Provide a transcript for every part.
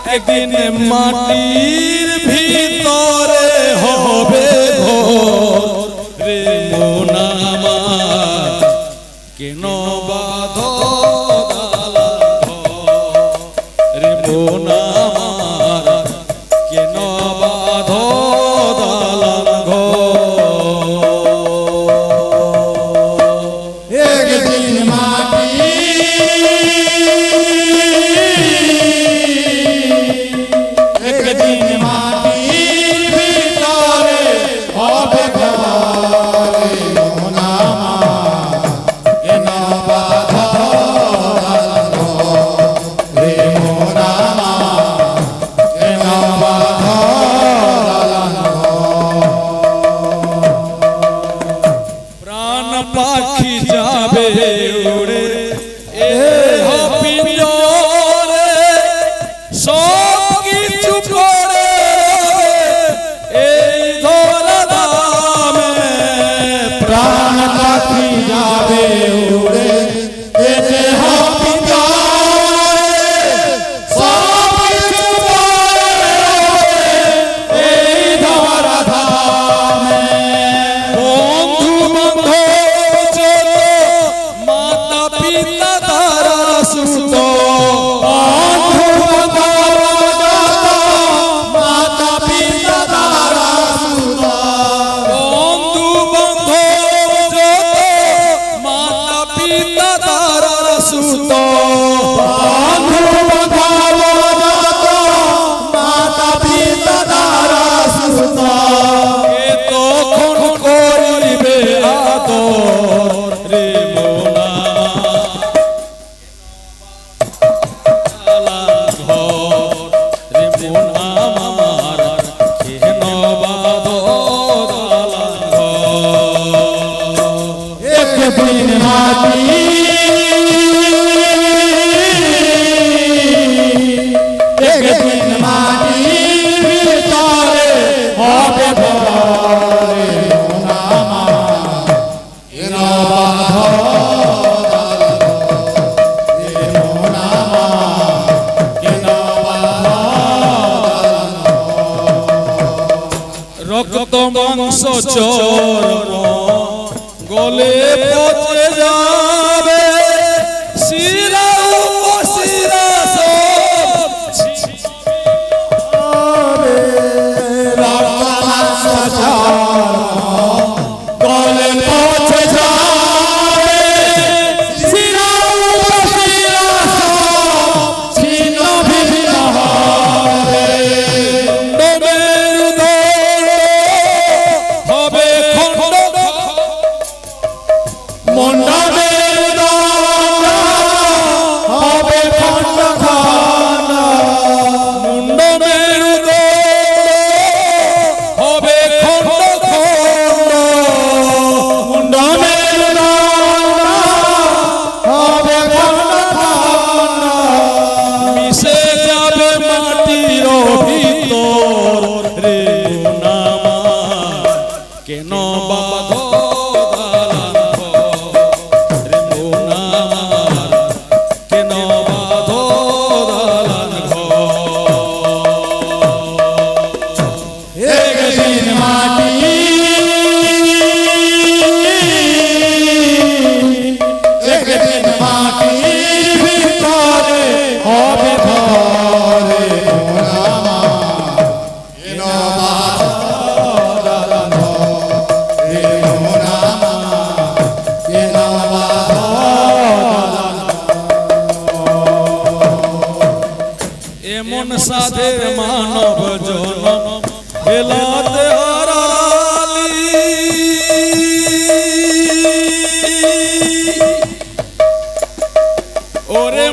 একদিন মাটির ভিতরে হবে ঘর রে মন আমার কেন বাঁধো দালান ঘর রে মন আমার কেন বাঁধো দালান ঘর একদিন মাটি পাখি যাবে উড়ে এ পিঞ্জরে সব কিছু করে এই ধরা দামে প্রাণ পাখি যাবে উড়ে এতে রক্ত মাংস চর্ম গলে পচে যাবে শিরা উপশিরা সব ছিবে রক্ত মাংস চর্ম গলে পচে যাবে শিরা উপশিরা সব ছিন্ন ভিন্ন হবে হবে খণ্ড সাধের মানব জনম হেলাতে হারালি ওরে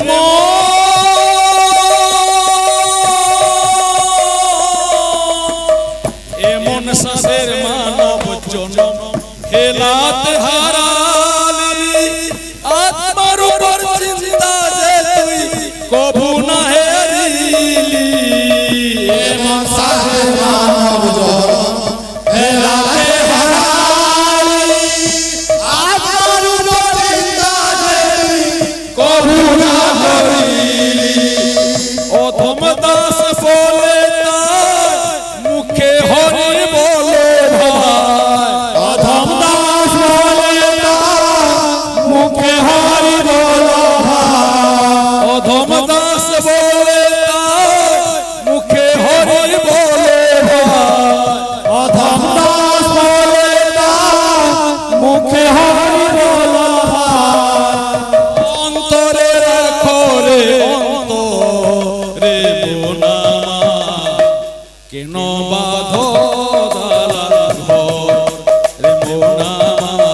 এমন সাধের মানব জনম হেলাতে হারালি আত্মার উপর চিন্তা যে তুই কবু না হেরিলি এমন সাধের মানব জনম হেলাতে হারালি আত্মার উপর চিন্তা যে তুই কবু না হেরিলি অধম দাস বলে তার মুখে হরি বলে ভাই অধম দাস বলে তার মুখে হরি বলো ভাই অধম দাস বলে তার মুখে হরি বলে ভাই অধম দাস বলে তার মুখে হরি বলো ভাই অন্তরে রাখো রে অন্তরে মোনামা কেন বাঁধো দালাল ঘর রে মোনামা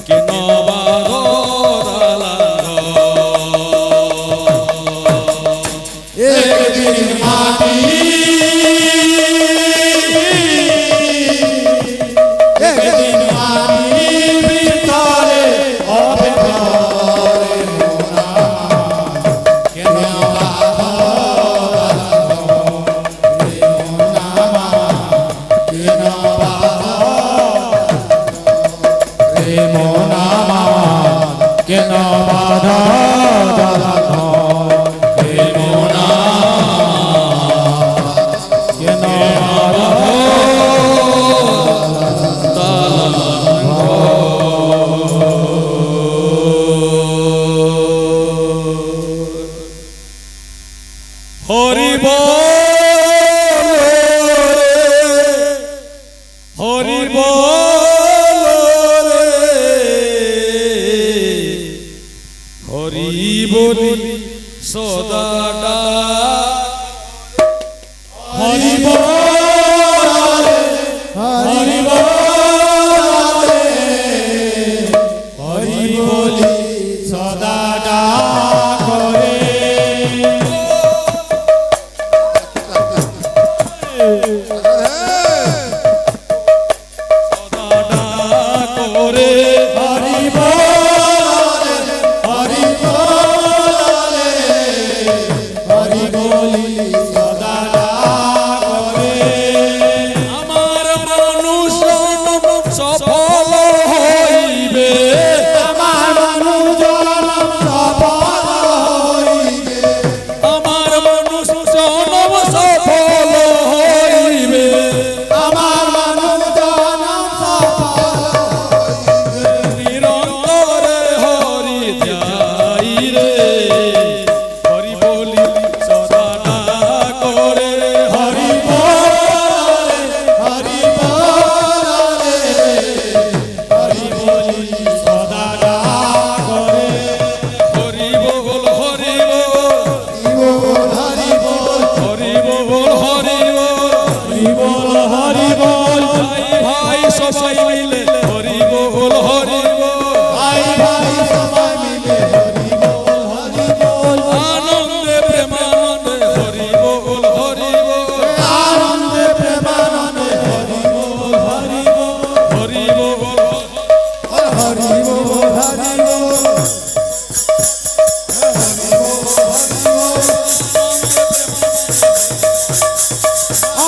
কেন বাঁধো দালাল ঘর একদিন মাটি একদিন মাটি ভিতরে হবে ঘরে মোনা কেন বাঁধো রে মোনা কেন বাঁধো রে মোনা কেন বাঁধো রে মোনা কেন হরি বল হরি বল হরি বলি সদা হরি বল হরি বল হরি বলি সদা ডাক রে করে হরি বল হরি বল হরি বলি সদা ডাক রে আমার মানুষ সফল হইবে আমার মানুষ জনম সফল হইবে আমার মানুষ জনম সফল হইবে আমার মানুষ জনম সফল নিরন্তরে হরি যাই রে হরি বলি সদা করে হরি বল হরি বল হরি বলি সদা ডাক রে হরি বল হরি বল হরি বল হরি বল হরি বল হরি বল হরি বল ভাই ভাই সবাই মিলে হরি বল হরি বল ভাই ভাই সবাই মিলে হরি বল আনন্দে প্রেমানন্দে হরি বল হরি বল আনন্দে প্রেমানন্দে হরি বল হরি বল হরি বল হরি বল হরি বল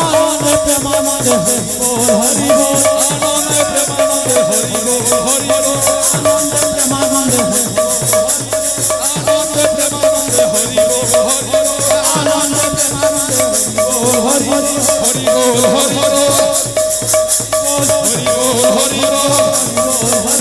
আনন্দে প্রেমানন্দে হরি বল আনন্দে প্রেমানন্দে হরি বল হরি বল আনন্দে প্রেমানন্দে আনন্দে প্রেমানন্দে হরি বল হরি বল আনন্দে প্রেমানন্দে হরি বল হরি বল হরি বল হরি বল হরি বল